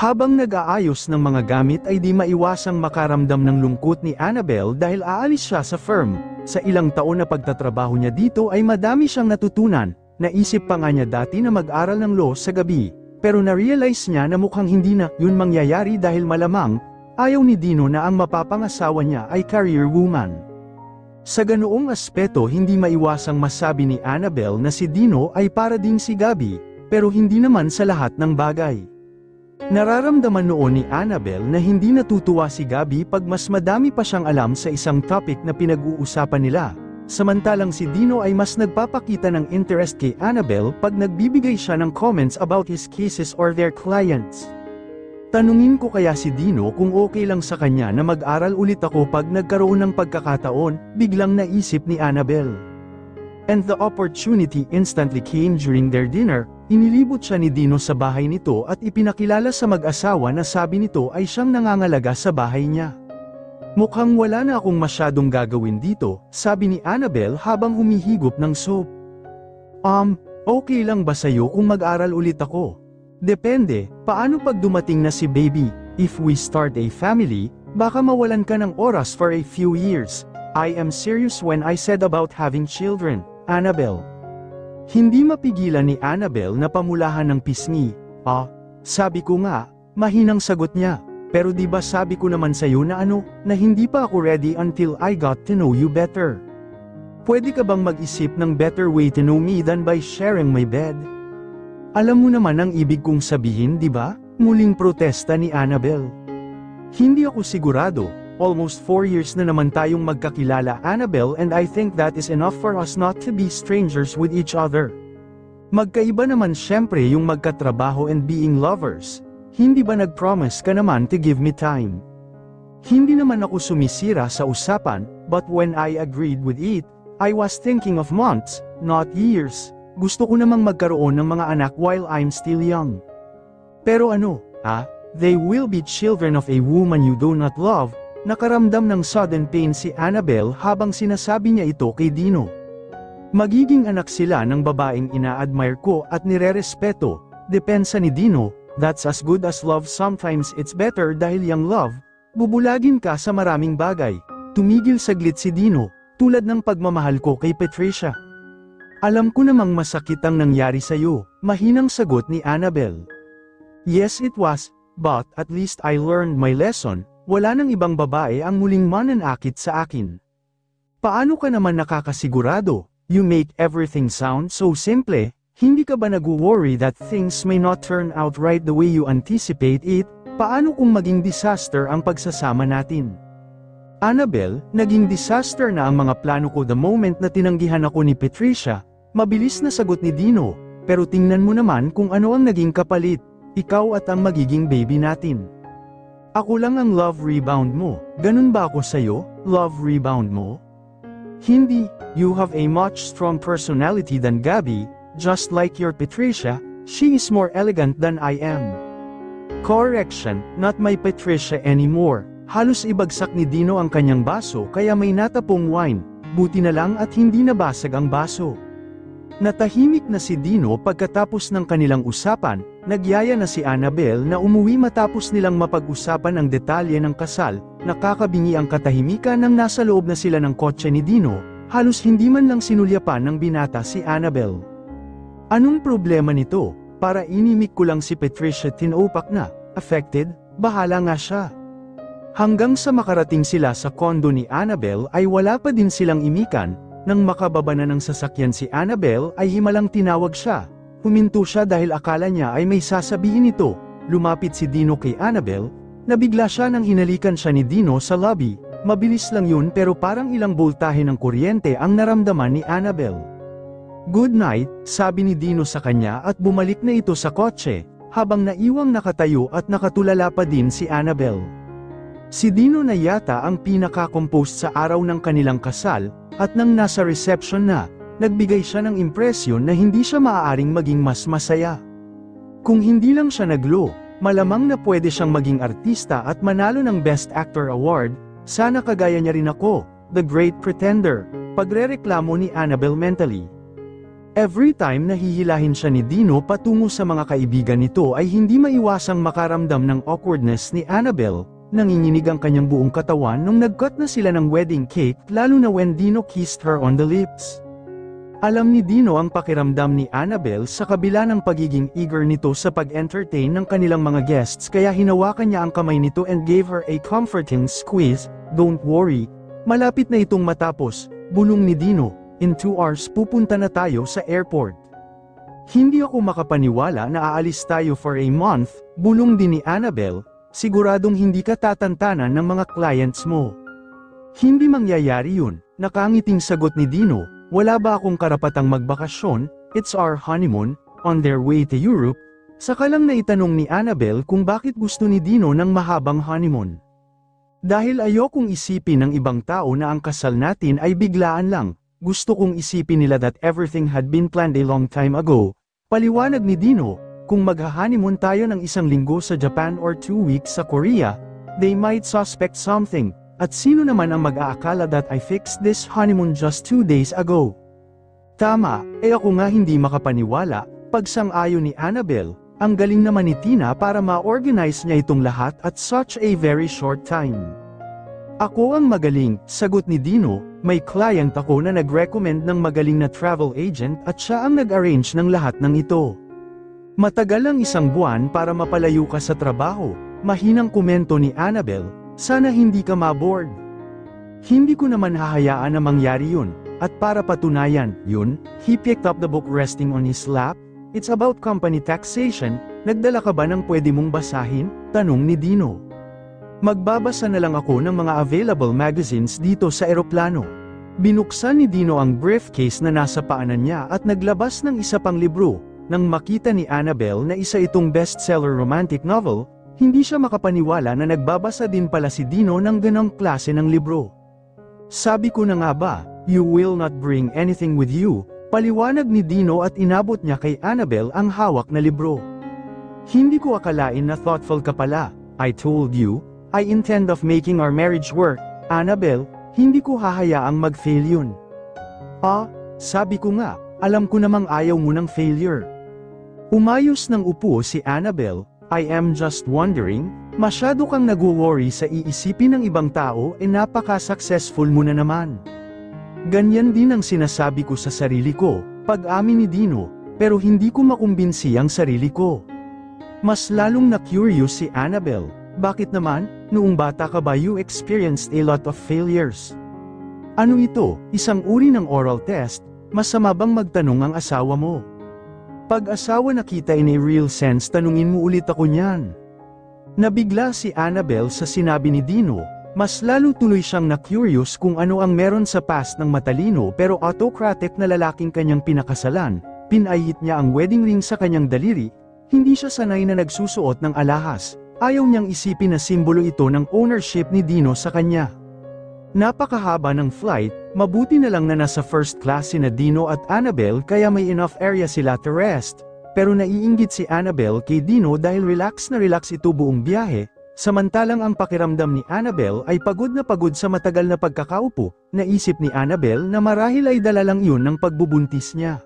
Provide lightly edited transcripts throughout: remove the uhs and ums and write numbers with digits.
Habang nag-aayos ng mga gamit ay di maiwasang makaramdam ng lungkot ni Annabel dahil aalis siya sa firm. Sa ilang taon na pagtatrabaho niya dito ay madami siyang natutunan. Naisip pa nga niya dati na mag-aral ng law sa gabi, pero na-realize niya na mukhang hindi na yun mangyayari dahil malamang, ayaw ni Dino na ang mapapangasawa niya ay career woman. Sa ganoong aspeto hindi maiwasang masabi ni Annabel na si Dino ay para ding si Gabby, pero hindi naman sa lahat ng bagay. Nararamdaman noon ni Annabel na hindi natutuwa si Gabby pag mas madami pa siyang alam sa isang topic na pinag-uusapan nila, samantalang si Dino ay mas nagpapakita ng interest kay Annabel pag nagbibigay siya ng comments about his cases or their clients. Tanungin ko kaya si Dino kung okay lang sa kanya na mag-aral ulit ako pag nagkaroon ng pagkakataon, biglang naisip ni Annabel. And the opportunity instantly came during their dinner. Inilibot siya ni Dino sa bahay nito at ipinakilala sa mag-asawa na sabi nito ay siyang nangangalaga sa bahay niya. Mukhang wala na akong masyadong gagawin dito, sabi ni Annabel habang humihigop ng soap. Okay lang ba sa'yo kung mag-aral ulit ako? Depende, paano pag dumating na si baby? If we start a family, baka mawalan ka ng oras for a few years. I am serious when I said about having children, Annabel. Hindi mapigilan ni Annabel na pamulahan ng pisngi. Sabi ko nga, mahinang sagot niya, pero di ba sabi ko naman sa'yo na hindi pa ako ready until I got to know you better. Pwede ka bang mag-isip ng better way to know me than by sharing my bed? Alam mo naman ang ibig kong sabihin, di ba? Muling protesta ni Annabel. Hindi ako sigurado. Almost 4 years na naman tayong magkakilala, Annabel, and I think that is enough for us not to be strangers with each other. Magkaiba naman syempre yung magkatrabaho and being lovers. Hindi ba nag-promise ka naman to give me time? Hindi naman ako sumisira sa usapan, but when I agreed with it, I was thinking of months, not years. Gusto ko namang magkaroon ng mga anak while I'm still young. Pero they will be children of a woman you do not love. Nakaramdam ng sudden pain si Annabel habang sinasabi niya ito kay Dino. Magiging anak sila ng babaeng ina-admire ko at nire-respeto, depensa ni Dino, that's as good as love, sometimes it's better dahil yung love, bubulagin ka sa maraming bagay. Tumigil saglit si Dino, tulad ng pagmamahal ko kay Patricia. Alam ko namang masakit ang nangyari sa'yo, mahinang sagot ni Annabel. Yes it was, but at least I learned my lesson. Wala nang ibang babae ang muling mananakit sa akin. Paano ka naman nakakasigurado? You make everything sound so simple. Hindi ka ba nag-worry that things may not turn out right the way you anticipate it? Paano kung maging disaster ang pagsasama natin? Annabel, naging disaster na ang mga plano ko the moment na tinanggihan ako ni Patricia. Mabilis na sagot ni Dino, pero tingnan mo naman kung ano ang naging kapalit. Ikaw at ang magiging baby natin. Ako lang ang love rebound mo. Ganun ba ako sa'yo, love rebound mo? Hindi, you have a much strong personality than Gabby, just like your Patricia, she is more elegant than I am. Correction, not my Patricia anymore. Halos ibagsak ni Dino ang kanyang baso kaya may natapong wine, buti na lang at hindi nabasag ang baso. Natahimik na si Dino pagkatapos ng kanilang usapan, nagyaya na si Annabel na umuwi matapos nilang mapag-usapan ang detalye ng kasal, nakakabingi ang katahimikan nang nasa loob na sila ng kotse ni Dino, halos hindi man lang sinulyapan ng binata si Annabel. Anong problema nito? Para inimik ko lang si Patricia, tinopak na, affected, bahala nga siya. Hanggang sa makarating sila sa kondo ni Annabel ay wala pa din silang imikan. Nang makababa na ng sasakyan si Annabel ay himalang tinawag siya. Huminto siya dahil akala niya ay may sasabihin ito. Lumapit si Dino kay Annabel, nabigla siya nang hinalikan siya ni Dino sa lobby. Mabilis lang yun pero parang ilang boltahe ng kuryente ang naramdaman ni Annabel. Good night, sabi ni Dino sa kanya at bumalik na ito sa kotse, habang naiwang nakatayo at nakatulala pa din si Annabel. Si Dino na yata ang pinaka-composed sa araw ng kanilang kasal, at nang nasa reception na, nagbigay siya ng impresyon na hindi siya maaaring maging mas masaya. Kung hindi lang siya naglo, malamang na pwede siyang maging artista at manalo ng Best Actor Award. Sana kagaya niya rin ako, The Great Pretender, pagrereklamo ni Annabel mentally. Every time na hihilahin siya ni Dino patungo sa mga kaibigan nito ay hindi maiwasang makaramdam ng awkwardness ni Annabelle. Nanginginig ang kanyang buong katawan nung nag-cut na sila ng wedding cake, lalo na when Dino kissed her on the lips. Alam ni Dino ang pakiramdam ni Annabelle sa kabila ng pagiging eager nito sa pag-entertain ng kanilang mga guests, kaya hinawakan niya ang kamay nito and gave her a comforting squeeze. "Don't worry, malapit na itong matapos," bulong ni Dino. "In 2 hours pupunta na tayo sa airport." "Hindi ako makapaniwala na aalis tayo for a month," bulong din ni Annabelle. "Siguradong hindi ka tatantanan ng mga clients mo." "Hindi mangyayari yun," nakangiting sagot ni Dino. "Wala ba akong karapatang magbakasyon? It's our honeymoon." On their way to Europe, saka lang naitanong ni Annabelle kung bakit gusto ni Dino ng mahabang honeymoon. "Dahil ayokong isipin ng ibang tao na ang kasal natin ay biglaan lang. Gusto kong isipin nila that everything had been planned a long time ago," paliwanag ni Dino. "Kung magha-honeymoon tayo ng 1 linggo sa Japan or 2 weeks sa Korea, they might suspect something. At sino naman ang mag-aakala that I fixed this honeymoon just 2 days ago?" "Tama, ako nga hindi makapaniwala," pagsang-ayon ni Annabelle. "Ang galing naman ni Tina para ma-organize niya itong lahat at such a very short time." "Ako ang magaling," sagot ni Dino. "May client ako na nag-recommend ng magaling na travel agent at siya ang nag-arrange ng lahat ng ito. Matagal ang 1 buwan para mapalayo ka sa trabaho," mahinang komento ni Annabelle. "Sana hindi ka ma-bored." "Hindi ko naman hahayaan na mangyari yun, at para patunayan yun," he picked up the book resting on his lap. "It's about company taxation. Nagdala ka ba ng pwede mong basahin?" tanong ni Dino. "Magbabasa na lang ako ng mga available magazines dito sa eroplano." Binuksan ni Dino ang briefcase na nasa paanan niya at naglabas ng isa pang libro. Nang makita ni Annabelle na isa itong bestseller romantic novel, hindi siya makapaniwala na nagbabasa din pala si Dino ng ganong klase ng libro. "Sabi ko na nga ba, you will not bring anything with you," paliwanag ni Dino at inabot niya kay Annabelle ang hawak na libro. "Hindi ko akalain na thoughtful ka pala. I told you, I intend of making our marriage work, Annabelle, hindi ko hahayaang mag-fail yun." "Ah, sabi ko nga, alam ko namang ayaw mo ng failure." Umayos ng upo si Annabelle. "I am just wondering, masyado kang nag-worry sa iisipin ng ibang tao napaka-successful mo na naman." "Ganyan din ang sinasabi ko sa sarili ko," pag-amin ni Dino, "pero hindi ko makumbinsi ang sarili ko." Mas lalong na-curious si Annabelle. "Bakit naman? Noong bata ka ba you experienced a lot of failures?" "Ano ito, isang uri ng oral test? Masama bang magtanong ang asawa mo?" "Pag-asawa na kita in a real sense, tanungin mo ulit ako niyan." Nabigla si Annabelle sa sinabi ni Dino. Mas lalo tuloy siyang na-curious kung ano ang meron sa past ng matalino pero autocratic na lalaking kanyang pinakasalan. Pinahit niya ang wedding ring sa kanyang daliri. Hindi siya sanay na nagsusuot ng alahas. Ayaw niyang isipin na simbolo ito ng ownership ni Dino sa kanya. Napakahaba ng flight, mabuti na lang na nasa first class sina Dino at Annabelle kaya may enough area sila to rest. Pero naiinggit si Annabelle kay Dino dahil relax na relax ito buong biyahe, samantalang ang pakiramdam ni Annabelle ay pagod na pagod sa matagal na pagkakaupo. Naisip ni Annabelle na marahil ay dala lang yun ng pagbubuntis niya.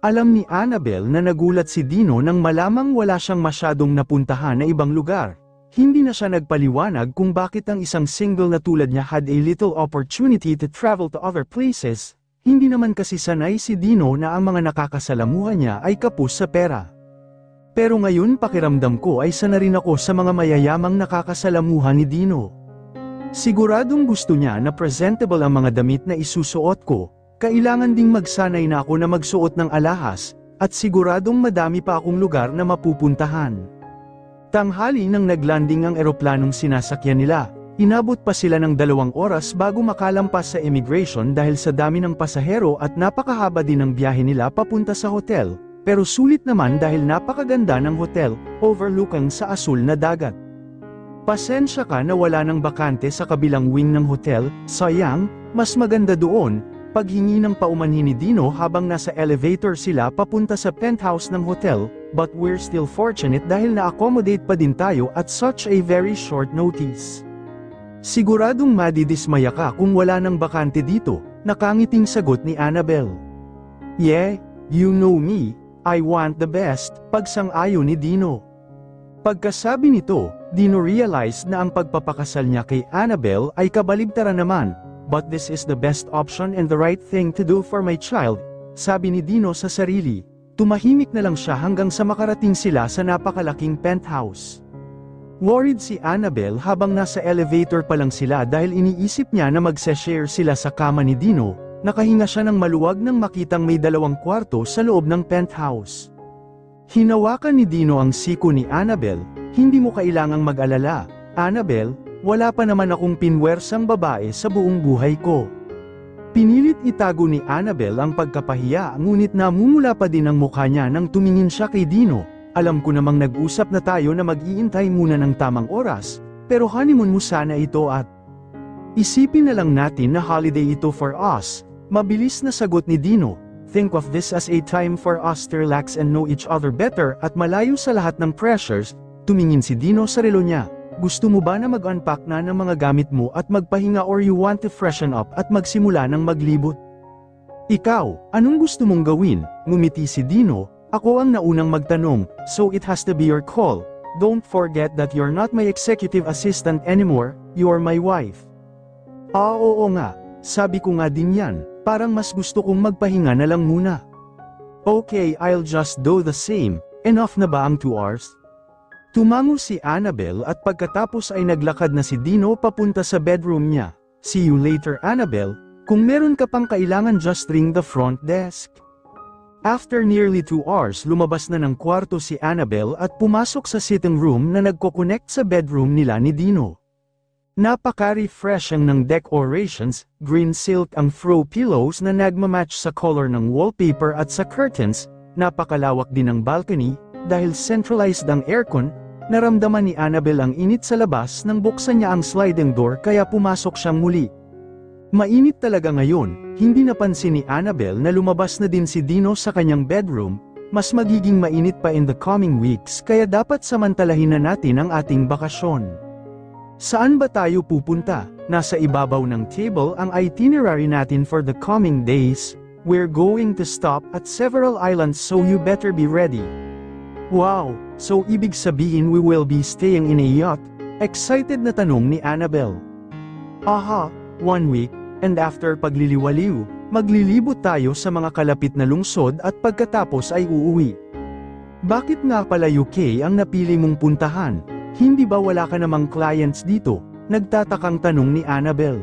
Alam ni Annabelle na nagulat si Dino nang malamang wala siyang masyadong napuntahan na ibang lugar. Hindi na siya nagpaliwanag kung bakit ang isang single na tulad niya had a little opportunity to travel to other places. Hindi naman kasi sanay si Dino na ang mga nakakasalamuhan niya ay kapos sa pera. Pero ngayon pakiramdam ko ay sana rin ako sa mga mayayamang nakakasalamuhan ni Dino. Siguradong gusto niya na presentable ang mga damit na isusuot ko. Kailangan ding magsanay na ako na magsuot ng alahas, at siguradong madami pa akong lugar na mapupuntahan. Tanghali nang naglanding ang eroplanong sinasakyan nila, inabot pa sila ng 2 oras bago makalampas sa immigration dahil sa dami ng pasahero at napakahaba din ng biyahe nila papunta sa hotel, pero sulit naman dahil napakaganda ng hotel, overlooking sa asul na dagat. "Pasensya ka na wala ng bakante sa kabilang wing ng hotel, sayang, mas maganda doon." Paghingi ng paumanhin ni Dino habang nasa elevator sila papunta sa penthouse ng hotel, "But we're still fortunate dahil na-accommodate pa din tayo at such a very short notice." "Siguradong madidismaya ka kung wala ng bakante dito," nakangiting sagot ni Annabelle. You know me, I want the best, pagsang-ayon ni Dino. Pagkasabi nito, Dino realized na ang pagpapakasal niya kay Annabel ay kabaligtaran naman, but this is the best option and the right thing to do for my child, sabi ni Dino sa sarili. Tumahimik na lang siya hanggang sa makarating sila sa napakalaking penthouse. Worried si Annabel habang nasa elevator pa lang sila dahil iniisip niya na magse-share sila sa kama ni Dino. Nakahinga siya ng maluwag nang makitang may 2 kwarto sa loob ng penthouse. Hinawakan ni Dino ang siko ni Annabel. Hindi mo kailangang mag-alala, Annabel, wala pa naman akong pinwersang babae sa buong buhay ko. Pinilit itago ni Annabel ang pagkapahiya ngunit namumula pa din ang mukha niya nang tumingin siya kay Dino. Alam ko namang nag-usap na tayo na mag-iintay muna ng tamang oras, pero honeymoon mo sana ito at isipin na lang natin na holiday ito for us. Mabilis na sagot ni Dino. Think of this as a time for us to relax and know each other better at malayo sa lahat ng pressures. Tumingin si Dino sa relo niya. Gusto mo ba na mag-unpack na ng mga gamit mo at magpahinga or you want to freshen up at magsimula ng maglibot? Ikaw, anong gusto mong gawin? Ngumiti si Dino. Ako ang naunang magtanong, so it has to be your call. Don't forget that you're not my executive assistant anymore, you're my wife. Oo nga, sabi ko nga din yan. Parang mas gusto kong magpahinga na lang muna. Okay, I'll just do the same. Enough na ba ang 2 hours? Tumango si Annabel at pagkatapos ay naglakad na si Dino papunta sa bedroom niya. See you later, Annabel. Kung meron ka pang kailangan, just ring the front desk. After nearly 2 hours, lumabas na ng kwarto si Annabel at pumasok sa sitting room na nagko-connect sa bedroom nila ni Dino. Napaka-refreshing ng decorations, green silk ang throw pillows na nagmamatch sa color ng wallpaper at sa curtains, napakalawak din ang balcony, dahil centralized ang aircon, naramdaman ni Annabel ang init sa labas nang buksan niya ang sliding door kaya pumasok siyang muli. Mainit talaga ngayon, hindi napansin ni Annabel na lumabas na din si Dino sa kanyang bedroom, mas magiging mainit pa in the coming weeks kaya dapat samantalahin na natin ang ating bakasyon. Saan ba tayo pupunta? Nasa ibabaw ng table ang itinerary natin for the coming days. We're going to stop at several islands so you better be ready. Wow, so ibig sabihin we will be staying in a yacht? Excited na tanong ni Annabel. Aha, 1 week, and after pagliliwaliw, maglilibot tayo sa mga kalapit na lungsod at pagkatapos ay uuwi. Bakit nga pala UK ang napili mong puntahan? Hindi ba wala ka namang clients dito? Nagtatakang tanong ni Annabel.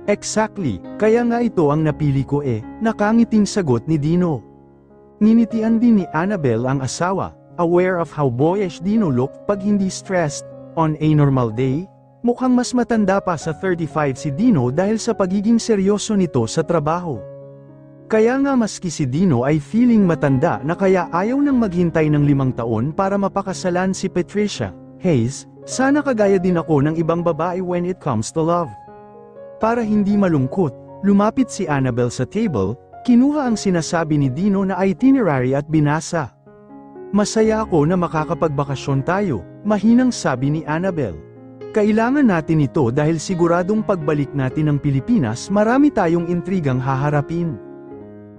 Exactly, kaya nga ito ang napili ko nakangiting sagot ni Dino. Nginitian din ni Annabel ang asawa, aware of how boyish Dino looked pag hindi stressed. On a normal day, mukhang mas matanda pa sa 35 si Dino dahil sa pagiging seryoso nito sa trabaho. Kaya nga maski si Dino ay feeling matanda na kaya ayaw nang maghintay ng 5 taon para mapakasalan si Patricia. Hayes, sana kagaya din ako ng ibang babae when it comes to love. Para hindi malungkot, lumapit si Annabel sa table, kinuha ang sinasabi ni Dino na itinerary at binasa. Masaya ako na makakapagbakasyon tayo, mahinang sabi ni Annabel. Kailangan natin ito dahil siguradong pagbalik natin ng Pilipinas marami tayong intrigang haharapin.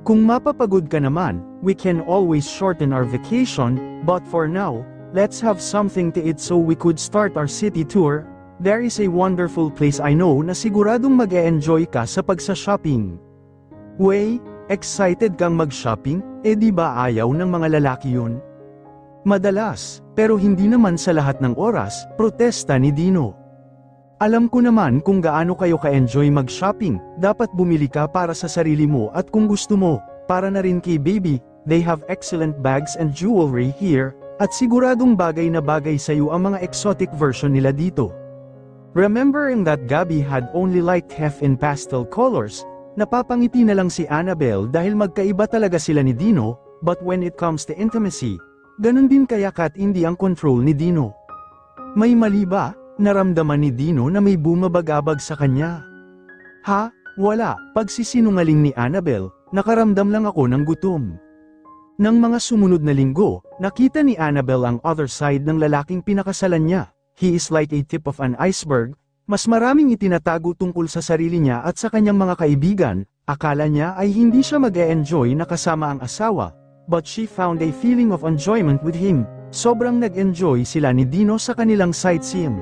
Kung mapapagod ka naman, we can always shorten our vacation, but for now, let's have something to eat so we could start our city tour. There is a wonderful place I know na siguradong mag-e-enjoy ka sa pagsa-shopping. Wey, excited kang mag-shopping? Di ba ayaw ng mga lalaki yun? Madalas, pero hindi naman sa lahat ng oras, protesta ni Dino. Alam ko naman kung gaano kayo ka-enjoy mag-shopping, dapat bumili ka para sa sarili mo at kung gusto mo, para na rin kay baby, they have excellent bags and jewelry here. At siguradong bagay na bagay sa iyo ang mga exotic version nila dito. Remembering that Gabby had only liked Hef in pastel colors, napapangiti na lang si Annabel dahil magkaiba talaga sila ni Dino, but when it comes to intimacy, ganun din kaya Kat hindi ang control ni Dino. May mali ba? Naramdaman ni Dino na may bumabagabag sa kanya. Ha? Wala, pagsisinungaling ni Annabel, nakaramdam lang ako ng gutom. Nang mga sumunod na linggo, nakita ni Annabel ang other side ng lalaking pinakasalan niya. He is like a tip of an iceberg, mas maraming itinatago tungkol sa sarili niya at sa kanyang mga kaibigan, Akala niya ay hindi siya mag-e-enjoy na kasama ang asawa, but she found a feeling of enjoyment with him. Sobrang nag-enjoy sila ni Dino sa kanilang sightseeing.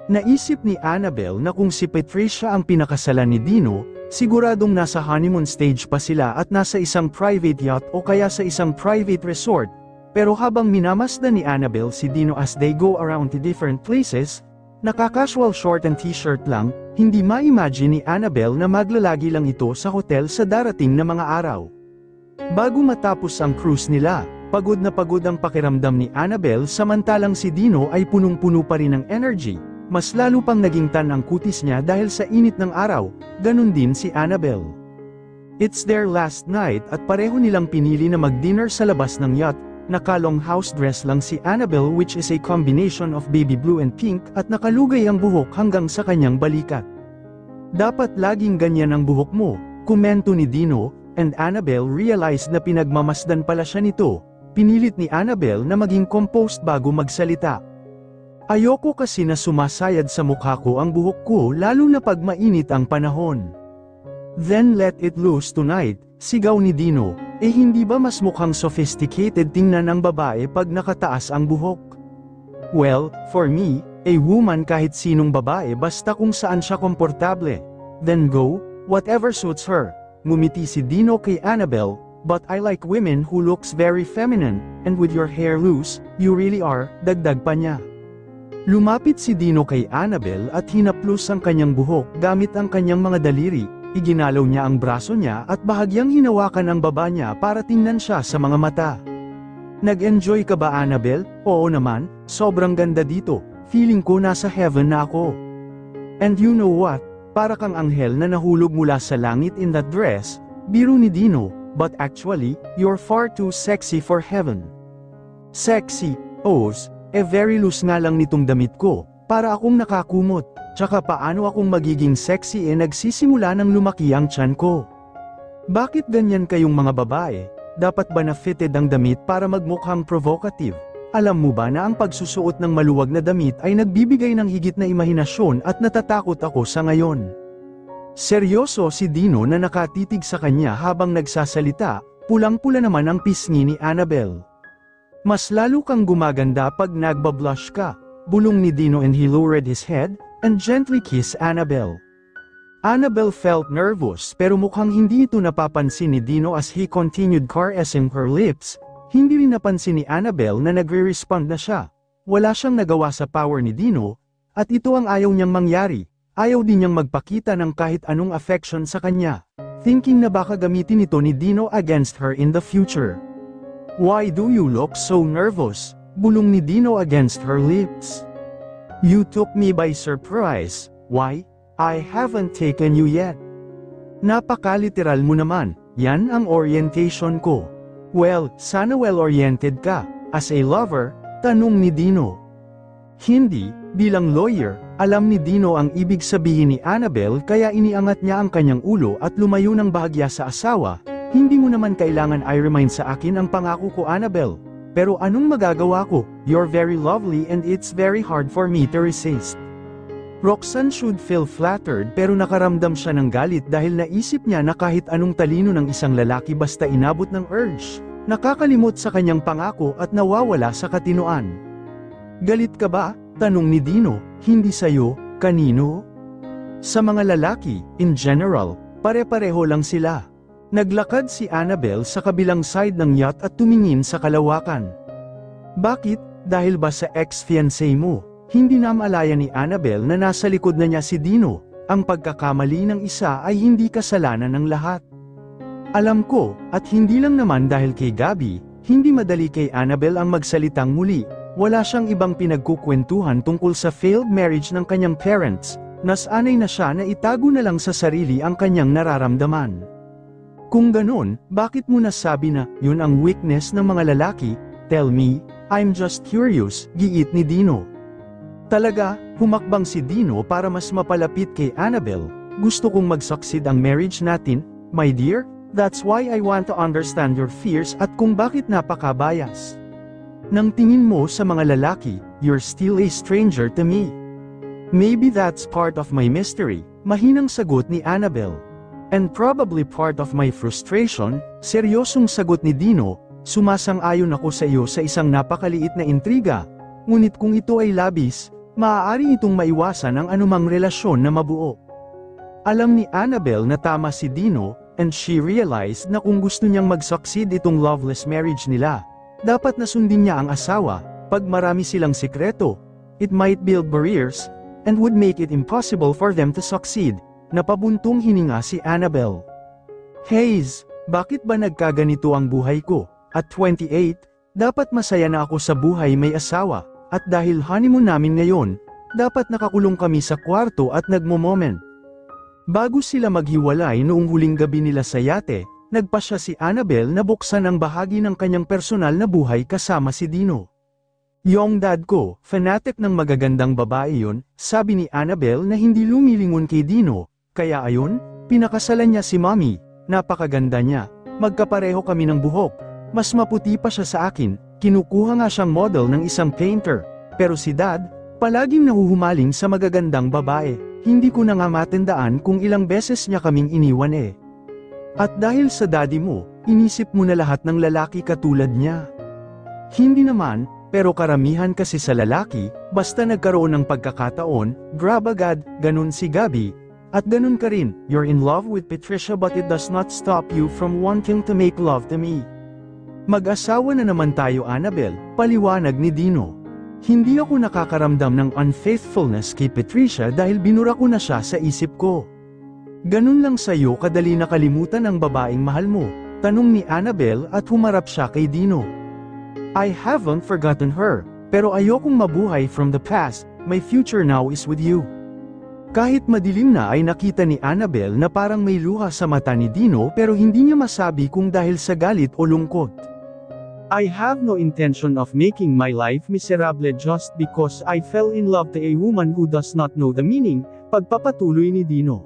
Naisip ni Annabel na kung si Patricia ang pinakasalan ni Dino, siguradong nasa honeymoon stage pa sila at nasa isang private yacht o kaya sa isang private resort. Pero habang minamasdan ni Annabel si Dino as they go around to different places, naka-casual short and t-shirt lang, hindi ma-imagine ni Annabel na maglalagi lang ito sa hotel sa darating na mga araw. Bago matapos ang cruise nila, pagod na pagod ang pakiramdam ni Annabel samantalang si Dino ay punong-puno pa rin ng energy. Mas lalo pang naging tan ang kutis niya dahil sa init ng araw, ganun din si Annabel. It's their last night at pareho nilang pinili na mag-dinner sa labas ng yacht. Naka-long house dress lang si Annabel which is a combination of baby blue and pink at nakalugay ang buhok hanggang sa kanyang balikat. Dapat laging ganyan ang buhok mo, komento ni Dino, and Annabel realized na pinagmamasdan pala siya nito. Pinilit ni Annabel na maging composed bago magsalita. Ayoko kasi na sumasayad sa mukha ko ang buhok ko lalo na pag mainit ang panahon. Then let it loose tonight, sigaw ni Dino. Hindi ba mas mukhang sophisticated tingnan ang babae pag nakataas ang buhok? Well, for me, a woman kahit sinong babae basta kung saan siya komportable. Then go, whatever suits her. Ngumiti si Dino kay Annabel, but I like women who looks very feminine, and with your hair loose, you really are, dagdag pa niya. Lumapit si Dino kay Annabel at hinaplos ang kanyang buhok gamit ang kanyang mga daliri. Iginalaw niya ang braso niya at bahagyang hinawakan ang baba niya para tingnan siya sa mga mata. Nag-enjoy ka ba Annabel? Oo naman, sobrang ganda dito, feeling ko nasa heaven na ako. And you know what? Para kang anghel na nahulog mula sa langit in that dress, biro ni Dino, but actually, you're far too sexy for heaven. Sexy, Oz, very loose nga lang nitong damit ko, para akong nakakumot. Tsaka paano akong magiging sexy nagsisimula nang lumaki ang tiyan ko? Bakit ganyan kayong mga babae? Dapat ba na fitted ang damit para magmukhang provocative? Alam mo ba na ang pagsusuot ng maluwag na damit ay nagbibigay ng higit na imahinasyon at natatakot ako sa ngayon? Seryoso si Dino na nakatitig sa kanya habang nagsasalita, pulang-pula naman ang pisngi ni Annabel. Mas lalo kang gumaganda pag nagbablush ka, bulong ni Dino and he lowered his head, and gently kissed Annabel. Annabel felt nervous pero mukhang hindi ito napapansin ni Dino as he continued caressing her lips. Hindi rin napansin ni Annabel na nagre-respond na siya. Wala siyang nagawa sa power ni Dino, at ito ang ayaw niyang mangyari. Ayaw din niyang magpakita ng kahit anong affection sa kanya, thinking na baka gamitin ito ni Dino against her in the future. Why do you look so nervous? Bulong ni Dino against her lips. You took me by surprise. Why? I haven't taken you yet. Napaka-literal mo naman, yan ang orientation ko. Well, sana well-oriented ka, as a lover, tanong ni Dino. Hindi, bilang lawyer, alam ni Dino ang ibig sabihin ni Annabel kaya iniangat niya ang kanyang ulo at lumayo ng bahagya sa asawa. Hindi mo naman kailangan i-remind sa akin ang pangako ko Annabel. Pero anong magagawa ko? You're very lovely and it's very hard for me to resist. Roxanne should feel flattered pero nakaramdam siya ng galit dahil naisip niya na kahit anong talino ng isang lalaki basta inabot ng urge, nakakalimot sa kanyang pangako at nawawala sa katinoan. Galit ka ba? Tanong ni Dino, hindi sayo, kanino? Sa mga lalaki, in general, pare-pareho lang sila. Naglakad si Annabel sa kabilang side ng yacht at tumingin sa kalawakan. Bakit? Dahil ba sa ex-fiancé mo? Hindi namalaya ni Annabel na nasa likod na niya si Dino. Ang pagkakamali ng isa ay hindi kasalanan ng lahat. Alam ko, at hindi lang naman dahil kay Gabby, hindi madali kay Annabel ang magsalitang muli. Wala siyang ibang pinagkukwentuhan tungkol sa failed marriage ng kanyang parents. Nasanay na siya na itago na lang sa sarili ang kanyang nararamdaman. Kung ganun, bakit mo nasabi na, yun ang weakness ng mga lalaki? Tell me, I'm just curious, giit ni Dino. Talaga, humakbang si Dino para mas mapalapit kay Annabel. Gusto kong mag-succeed ang marriage natin, my dear, that's why I want to understand your fears at kung bakit napaka-bias. Nang tingin mo sa mga lalaki, you're still a stranger to me. Maybe that's part of my mystery, mahinang sagot ni Annabel. And probably part of my frustration, seryosong sagot ni Dino, sumasang-ayon ako sa iyo sa isang napakaliit na intriga. Ngunit kung ito ay labis, maaari itong maiwasan ang anumang relasyon na mabuo. Alam ni Annabel na tama si Dino, and she realized na kung gusto niyang mag-succeed itong loveless marriage nila, dapat na sundin niya ang asawa. Pag marami silang sikreto, it might build barriers, and would make it impossible for them to succeed. Napabuntong hininga si Annabel. Hayes, bakit ba nagkaganito ang buhay ko? At 28, dapat masaya na ako sa buhay may asawa, at dahil honeymoon namin ngayon, dapat nakakulong kami sa kwarto at nagmo-moment. Bago sila maghiwalay noong huling gabi nila sa yate, nagpasya si Annabel na buksan ang bahagi ng kanyang personal na buhay kasama si Dino. Yung dad ko, fanatic ng magagandang babae yun, sabi ni Annabel na hindi lumilingon kay Dino. Kaya ayon, pinakasalan niya si Mommy, napakaganda niya, magkapareho kami ng buhok, mas maputi pa siya sa akin, kinukuha nga siyang model ng isang painter, pero si Dad, palaging nahuhumaling sa magagandang babae, hindi ko na nga matandaan kung ilang beses niya kaming iniwan eh. At dahil sa daddy mo, inisip mo na lahat ng lalaki katulad niya. Hindi naman, pero karamihan kasi sa lalaki, basta nagkaroon ng pagkakataon, grab agad, ganun si Gabby. At ganun ka rin, you're in love with Patricia but it does not stop you from wanting to make love to me. Mag-asawa na naman tayo Annabel, paliwanag ni Dino. Hindi ako nakakaramdam ng unfaithfulness kay Patricia dahil binura ko na siya sa isip ko. Ganun lang sa'yo kadali nakalimutan ang babaeng mahal mo, tanong ni Annabel at humarap siya kay Dino. I haven't forgotten her, pero ayokong mabuhay from the past, my future now is with you. Kahit madilim na ay nakita ni Annabel na parang may luha sa mata ni Dino pero hindi niya masabi kung dahil sa galit o lungkot. I have no intention of making my life miserable just because I fell in love to a woman who does not know the meaning, pagpapatuloy ni Dino.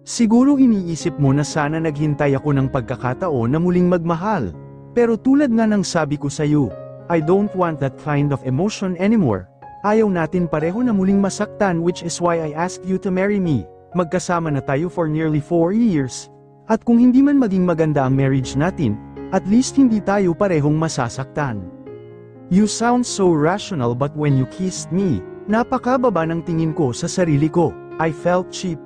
Siguro iniisip mo na sana naghintay ako ng pagkakataon na muling magmahal. Pero tulad nga ng sabi ko sa'yo, I don't want that kind of emotion anymore. Ayaw natin pareho na muling masaktan which is why I asked you to marry me. Magkasama na tayo for nearly 4 years. At kung hindi man maging maganda ang marriage natin, at least hindi tayo parehong masasaktan. You sound so rational but when you kissed me, napakababa ng tingin ko sa sarili ko. I felt cheap.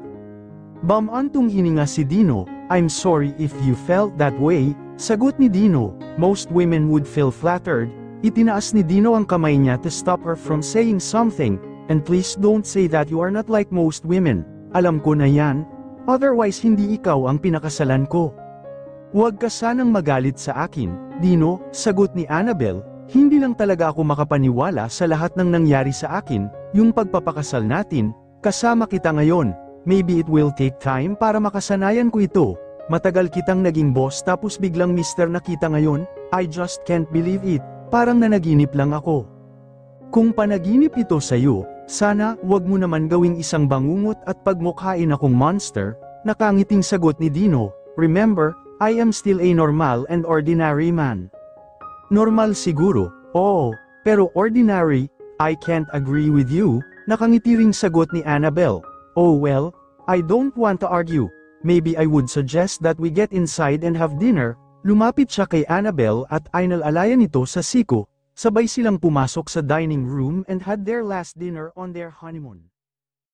Bamantong hininga si Dino, I'm sorry if you felt that way, sagot ni Dino, most women would feel flattered. Itinaas ni Dino ang kamay niya to stop her from saying something, and please don't say that you are not like most women, alam ko na yan, otherwise hindi ikaw ang pinakasalan ko. Huwag ka sanang magalit sa akin, Dino, sagot ni Annabel, hindi lang talaga ako makapaniwala sa lahat ng nangyari sa akin, yung pagpapakasal natin, kasama kita ngayon, maybe it will take time para makasanayan ko ito, matagal kitang naging boss tapos biglang mister na kita ngayon, I just can't believe it. Parang nanaginip lang ako. Kung panaginip ito sa'yo, sana wag mo naman gawing isang bangungot at pagmukhain akong monster, nakangiting sagot ni Dino, remember, I am still a normal and ordinary man. Normal siguro, oo, pero ordinary, I can't agree with you, nakangiti ring sagot ni Annabel. Oh well, I don't want to argue, maybe I would suggest that we get inside and have dinner. Lumapit siya kay Annabel at inalalayan ito sa siko, sabay silang pumasok sa dining room and had their last dinner on their honeymoon.